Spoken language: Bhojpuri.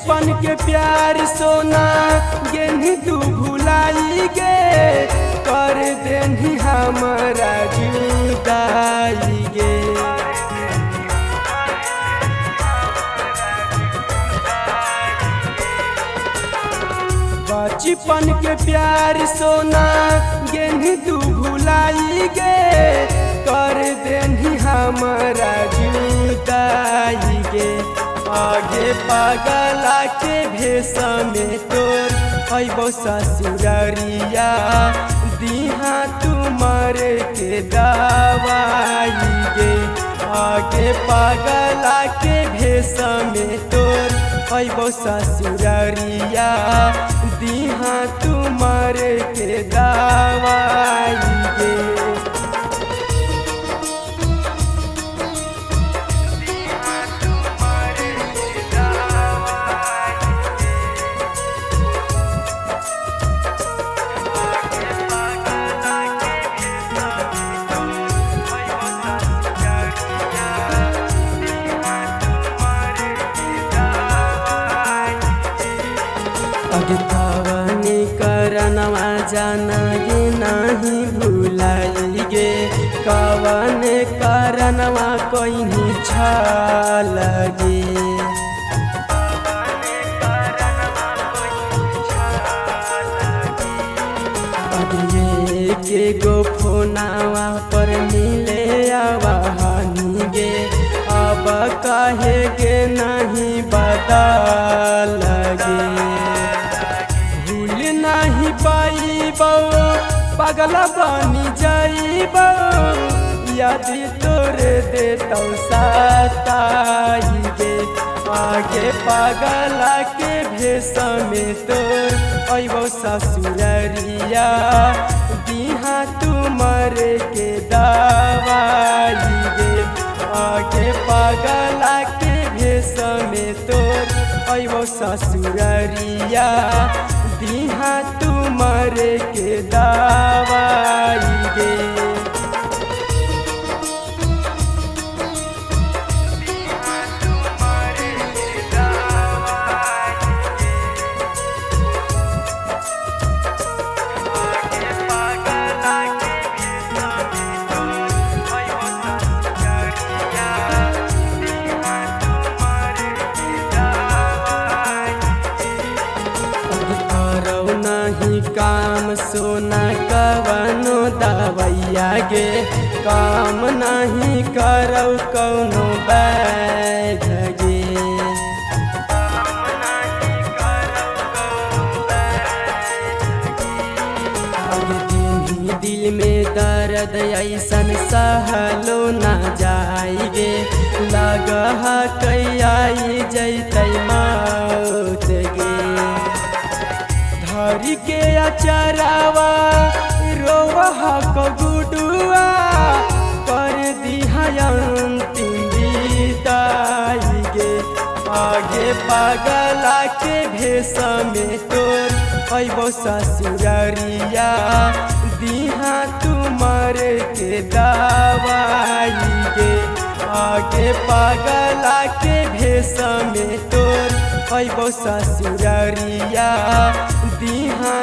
बचपन के प्यार सोना गेन्ही तू भुलाई गे कर देनी हमारा जुदाई गे। बचपन के प्यार सोना गेन्ही तू भुलाई गे कर देनी हमारा जुदाई गे। आगे पागला के भेष में तोर अबो ससुररिया दिहा तुमार के दवाई गे। आगे पागला के भेष में तोर अबो ससुररिया दिहा तुमार के दवाई गे। कवने करनवा जाना गे नहीं भुलाई गे कवने करनवा कोई छल गे। के गो फोनावा पर मिले आवाहनी गे अब कहे गे नहीं बदल गे। नहीं पाइबो पागल बनी जाइबो यदि तोरे देतौ सताई गे। आगे पागला के भेष में तोर अबो ससुररिया दिहा तुमार के दवाई गे। आगे पागला के भेष में तोर अबो ससुररिया दिहा तुमार के दवाई गे। नहीं काम सोना कवनो दवैया गे काम नहीं करौ कौनो बैध गे। दिल में दर्द ऐसन सहलो न जाई गे लगह कैयाई जैतै मौत गे। हरि के अचरावा रोवह को गुडुआ कर दिहा अंतिम विदाई गे। आगे पागला के भेष में तोर अबो ससुररिया दिहा तुमार के दवाई गे। आगे पागला के भेष में तोर अबो ससुररिया दिहा